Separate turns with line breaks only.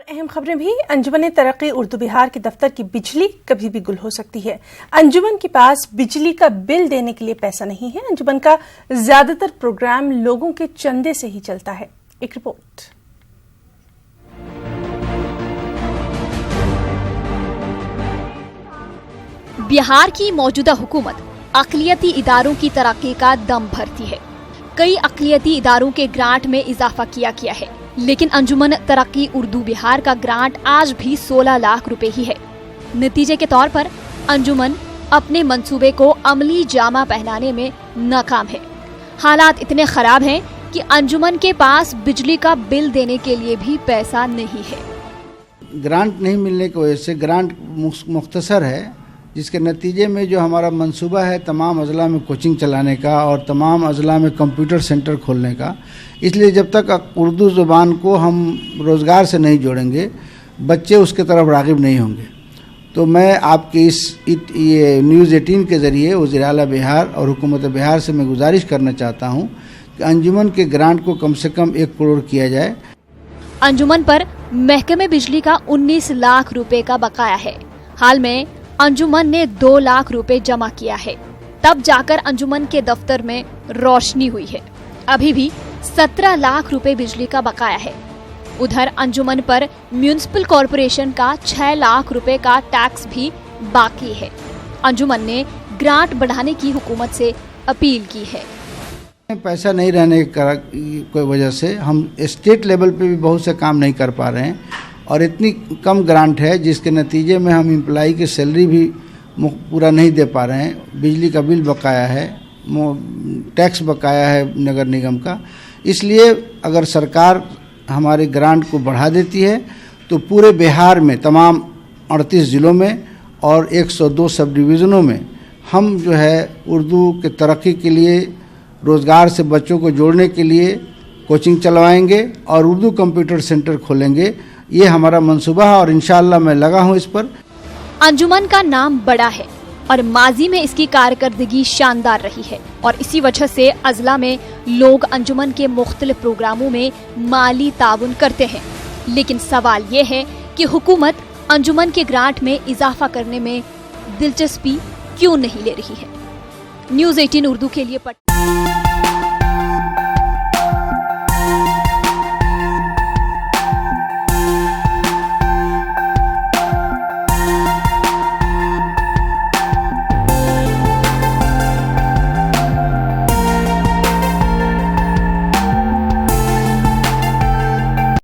अहम खबरें भी। अंजुमन तरक्की उर्दू बिहार के दफ्तर की बिजली कभी भी गुल हो सकती है। अंजुमन के पास बिजली का बिल देने के लिए पैसा नहीं है। अंजुमन का ज्यादातर प्रोग्राम लोगों के चंदे से ही चलता है। एक रिपोर्ट।
बिहार की मौजूदा हुकूमत अक़लियती इदारों की तरक्की का दम भरती है। कई अक़लियती इदारों के ग्रांट में इजाफा किया गया है, लेकिन अंजुमन तरक्की उर्दू बिहार का ग्रांट आज भी 16 लाख रुपए ही है। नतीजे के तौर पर अंजुमन अपने मंसूबे को अमली जामा पहनाने में नाकाम है। हालात इतने खराब हैं कि अंजुमन के पास बिजली का बिल देने के लिए भी पैसा नहीं है।
ग्रांट नहीं मिलने की वजह से ग्रांट मुख्तसर है, जिसके नतीजे में जो हमारा मंसूबा है तमाम अजला में कोचिंग चलाने का और तमाम अजला में कंप्यूटर सेंटर खोलने का, इसलिए जब तक उर्दू ज़ुबान को हम रोज़गार से नहीं जोड़ेंगे बच्चे उसके तरफ राग़िब नहीं होंगे। तो मैं आपके ये न्यूज़ 18 के ज़रिए वज़ीर आला बिहार और हुकूमत बिहार से मैं गुजारिश करना चाहता हूँ कि अंजुमन के ग्रांट को कम से कम 1 करोड़ किया जाए।
अंजुमन पर महकमे बिजली का 19 लाख रुपए का बकाया है। हाल में अंजुमन ने 2 लाख रुपए जमा किया है, तब जाकर अंजुमन के दफ्तर में रोशनी हुई है। अभी भी 17 लाख रुपए बिजली का बकाया है। उधर अंजुमन पर म्युनिसिपल कॉरपोरेशन का 6 लाख रुपए का टैक्स भी बाकी है। अंजुमन ने ग्रांट बढ़ाने की हुकूमत से अपील की है।
पैसा नहीं रहने की वजह से हम स्टेट लेवल पे भी बहुत से काम नहीं कर पा रहे हैं और इतनी कम ग्रांट है जिसके नतीजे में हम एम्प्लॉई की सैलरी भी पूरा नहीं दे पा रहे हैं। बिजली का बिल बकाया है, टैक्स बकाया है नगर निगम का। इसलिए अगर सरकार हमारे ग्रांट को बढ़ा देती है तो पूरे बिहार में तमाम 38 ज़िलों में और 102 सब डिवीज़नों में हम जो है उर्दू के तरक्की के लिए, रोज़गार से बच्चों को जोड़ने के लिए कोचिंग चलवाएंगे और उर्दू कंप्यूटर सेंटर खोलेंगे। ये हमारा मंसूबा है और इंशाअल्लाह मैं लगा हूँ इस पर।
अंजुमन का नाम बड़ा है और माजी में इसकी कारकर्दगी शानदार रही है और इसी वजह से अजला में लोग अंजुमन के मुख्तलिफ प्रोग्रामों में माली ताउन करते हैं। लेकिन सवाल ये है कि हुकूमत अंजुमन के ग्रांट में इजाफा करने में दिलचस्पी क्यों नहीं ले रही है। न्यूज़ 18 उर्दू के लिए